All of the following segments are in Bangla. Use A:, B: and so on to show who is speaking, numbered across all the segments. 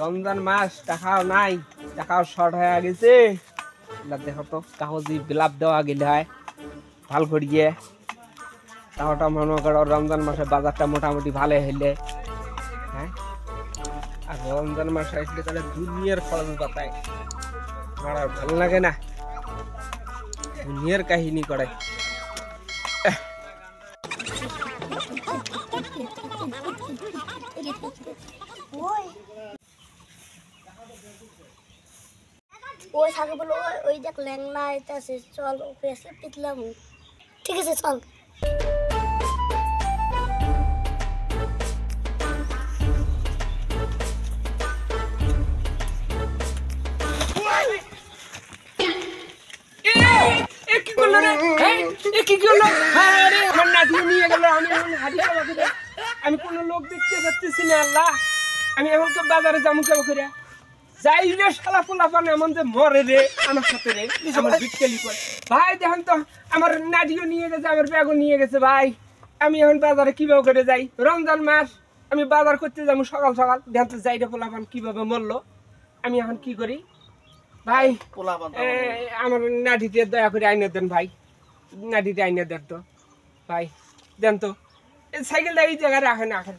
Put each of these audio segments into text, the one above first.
A: রমজান মাস টাকাও নাই, টাকাও শর্ট হয়ে গেছে। দেখো তো তাও যদি বিলাপ দেওয়া গেলে হয় ভাল করিয়ে, তাহলে মনে করো রমজান মাসে বাজারটা মোটামুটি ভালো হইলে। হ্যাঁ, আর রমজান মাস আসলে তাহলে দুনিয়ার খরচ পাতায় আমার আর ভালো লাগে না, দুনিয়ার কাহিনী করে।
B: ওই থাকে বলো ওই দেখ ল্যাংলা আইতাছে, চল ওকে এসে পিটলাম। ঠিক আছে চল।
A: আমি কোন লোক দেখতে পাচ্ছি না। আল্লাহ, আমি এখন তো বাজারে যাবো কেমন করে যাই রে? শালা পোলা পান এমন যে মরে রে আমার সাথে রে, আমার বিটকেলি করে। ভাই দেখেন তো আমার নাডিও নিয়ে গেছে, আমার ব্যাগও নিয়ে গেছে। ভাই আমি এখন বাজারে কিভাবে করে যাই? রমজান মাস, আমি বাজার করতে যাবো সকাল সকাল। দেখেন তো যাইটা পোলা পান কিভাবে মরলো, আমি এখন কি করি? ভাই আমার নাডিতে দয়া করে আইনে দেন ভাই, নাডিতে আইনে দেন তো ভাই, দেন তো। এই সাইকেলটা এই জায়গায় রাখেন, রাখেন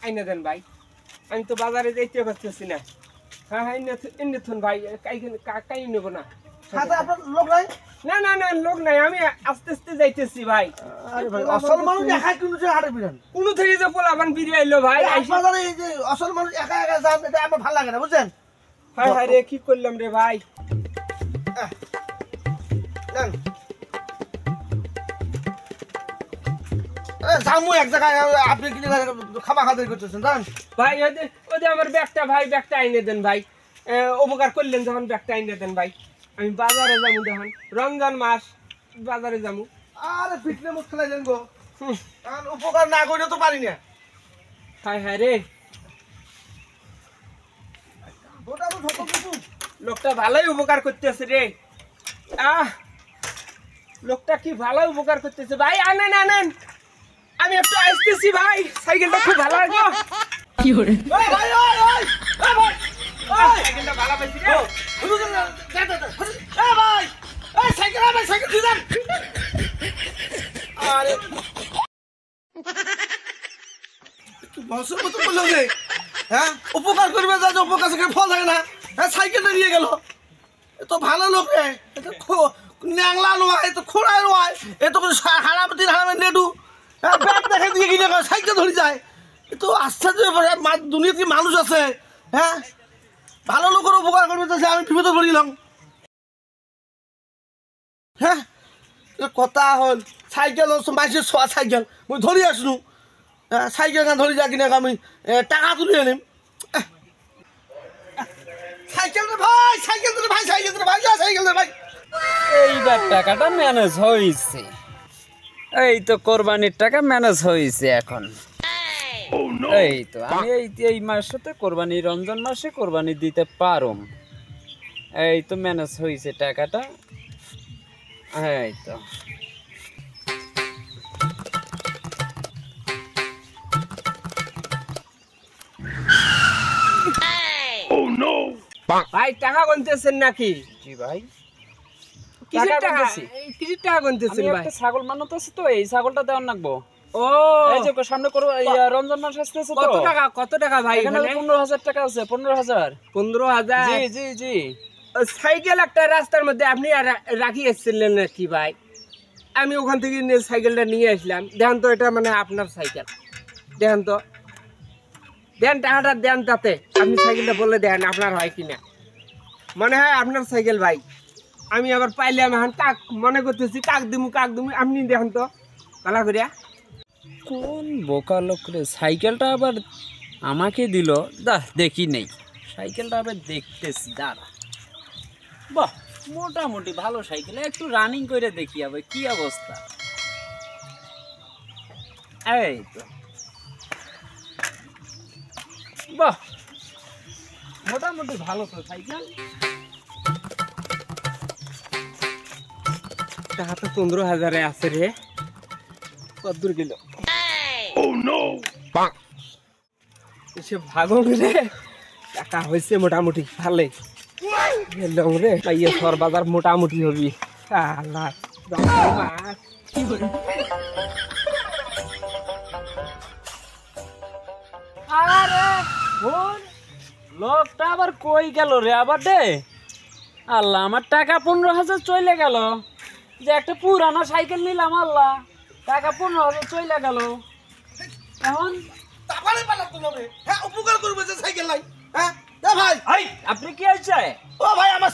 A: আইনে দেন ভাই। আমি তো বাজারে যাইতে পারতেছি না। হ্যাঁ হ্যাঁ, এনে থুন ভাই, কাই নেবো না।
C: লোক নাই?
A: না না না, লোক নাই, আমি আস্তে আস্তে যাইতেছি ভাই।
C: আসল মানুষ একা কোন
A: থেকে যে পোলাপান ফিরে আইলো ভাই।
C: আসল মানুষ একা একা যান, এটা আমার ভালো লাগে না, বুঝছেন?
A: হায় হায় রে, কি করলাম রে ভাই।
C: জামু এক জায়গায়, আপনি কি খামা খাদাই করতেছেন জান
A: ভাই? ওদের আমার ব্যাগটা ভাই, ব্যাগটা আইনে দেন ভাই। উপকার করলেন যখন ব্যাগটা আইনে দেন ভাই। আমি বাজারে যাবো যখন, রমজান মাস বাজারে যাবো।
C: আরে ফিটনে মুখ খেলাইলেন গো, উপকার না করে তো পারি না।
A: হায় হায় রে, লোকটা ভালোই উপকার করতেছে রে। লোকটা কি ভালোই উপকার করতেছে ভাই। আনেন আনেন, আমি একটু আসতেছি ভাই, সাইকেলটা খুব ভালো লাগলো। কি করে সাইকেলটা ভালো পাইছি রে।
C: হ্যাঁ, উপকার করবে যা, উপকার ফল থাকে না। হ্যাঁ, সাইকেলটা নিয়ে গেল, তো ভালো লোক রে, ন্যাংলা নয়, তো খোড়া নয়, এ তো হারামতির হারামের নেডু। হ্যাঁ, ব্যাগ দেখে দিয়ে কিনে সাইকেল ধরে যায়, তো আশ্চর্য ব্যাপার। দুনিয়াতে মানুষ আছে, হ্যাঁ, ভালো লোকের উপকার করবে তো আমি বিপদে পড়িলাম। হ্যাঁ, কথা হল সাইকেল বাইশের ছোয়া সাইকেল মুই ধরি আসনু। সাইকেল ধরি যা কিনে আমি টাকা তুলে আনিম। সাইকেল রে ভাই, সাইকেল রে ভাই, সাইকেল রে ভাই, সাইকেল রে ভাই।
D: এইবার টাকাটা ম্যানেজ হয়েছে, এই তো কোরবানির টাকা ম্যানেজ হয়েছে এখন। এই তো আমি এই মাসে কোরবানি, রমজান মাসে কোরবানি দিতে পারুম। এই তো ম্যানেজ হয়েছে টাকাটা। এই তো
A: ভাই টাকা গুনতেছেন নাকি?
D: জি ভাই,
A: কিসের টাকা গুনতেছেন ভাই?
D: ছাগল মানত আছে তো, এই ছাগলটা দেওয়ার লাগবো।
A: ও,
D: এই যে সামনে রমজান মাস আসতেছে তো।
A: কত টাকা ভাই?
D: এখানে 15,000 টাকা আছে। 15,000।
A: 15,000?
D: জি জি জি।
A: সাইকেল একটা রাস্তার মধ্যে আপনি রাখি এসেছিলেন নাকি ভাই? আমি ওখান থেকে সাইকেলটা নিয়ে আসলাম। দেখেন তো, এটা মানে আপনার সাইকেল। দেখেন তো, দেন টাকাটা দেন, তাতে আপনি সাইকেলটা বলে দেখেন আপনার হয় কিনা। মনে হয় আপনার সাইকেল ভাই। আমি আবার পাইলাম এখন, কাক মনে করতেছি, কাক দিমু আপনি দেখেন তো ভালো করিয়া।
D: কোন বোকা লোক রে, সাইকেলটা আবার আমাকে দিল। দেখি নেই সাইকেলটা, আবার দেখতেছি দাঁড়া। বাহ, মোটামুটি ভালো সাইকেল, একটু রানিং করে দেখি আবার কি অবস্থা। এই তো বাহ, মোটামুটি ভালো তো সাইকেল।
A: টাকা তো 15,000 আছে রে। কত দূর গেল? এসে ভাগো রে, টাকা হয়েছে মোটামুটি ভালোই গেলাম রে ইয়ে সর বাজার মোটামুটি হবি আল্লাহ মাছ কি করি
D: আরে ফোন লোকটা আবার কই গেল রে আবার দে আল্লাহ আমার টাকা 15,000 চলে গেল যে একটা পুরানো সাইকেল নিলাম আল্লাহ টাকা 15,000 চলে গেল এখন
C: তারপরে পালাতো না রে হ্যাঁ উপকার করবে যে সাইকেল নাই হ্যাঁ এ ভাই
D: এই আপনি কি হয়েছে
C: ও ভাই আমার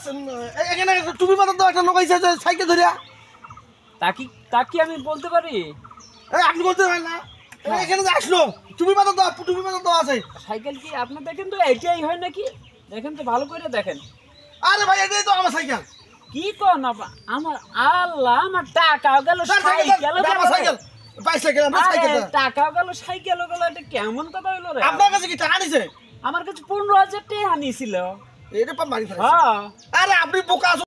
C: এখানে টুপি পাতা তো একটা লোক আইছে যে সাইকেল ধরিয়া
D: তাকি আমি বলতে পারি
C: এই আপনি বলতে পারেন না এখানে যে আসলো টুপি পাতা তো আছে
D: সাইকেল কি আপনি দেখেন তো এইটাই হয় নাকি দেখেন তো ভালো করে দেখেন
C: আরে ভাই এটাই তো আমার সাইকেল
D: কি কোন আমার আল্লাহ আমার টাকা গেল সাইকেল
C: আমার সাইকেল বাইসাইকেল আমার সাইকেল
D: টাকা গেল সাইকেল গেল এটা কেমন কথা হইলো রে
C: আপনার কাছে কি টাকা নিছে
D: আমার কাছে 15,000 টাকা নিছিল
C: এটা পা মারি ফেলে
D: হ্যাঁ
C: আরে আপনি বোকা আছো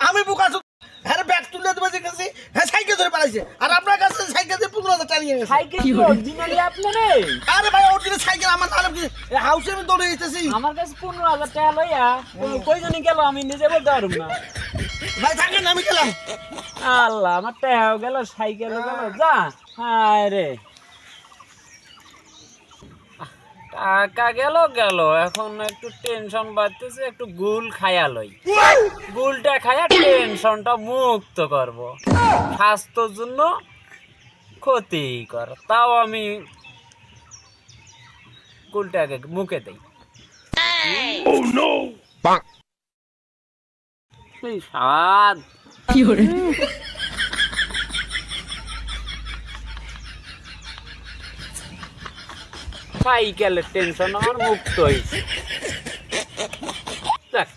C: আমি বোকা আছো হ্যাঁ ব্যাগ তুলে দেবে যে কাছে হ্যাঁ সাইকেল ধরে পালাইছে আর আপনার কাছে সাইকেল দিয়ে 15,000 টাকা নিয়ে গেছে
D: সাইকেল কি অরিজিনালি আপনি রে
C: আরে ভাই অরিজিনাল সাইকেল আমার নাম কি হাউসে আমি দৌড়ে যেতেছি
D: আমার কাছে 15,000 টাকা লইয়া কই জানি গেল আমি নিজে বলতে পারব না
C: ভাই থাকেন আমি গেলাম
D: আল্লাহ আমার টাকা গেল সাইকেল গেল যা হায় রে টাকা গেল এখন একটু টেনশন বাড়তেছে একটু গুল খায়া লই গুলটা খায়া টেনশনটা মুক্ত করব স্বাস্থ্যের জন্য ক্ষতিকর তাও আমি গুলটাকে মুখে দেই সেই স্বাদ সাইকেলের টেনশন আমার মুক্ত হয়েছে থাক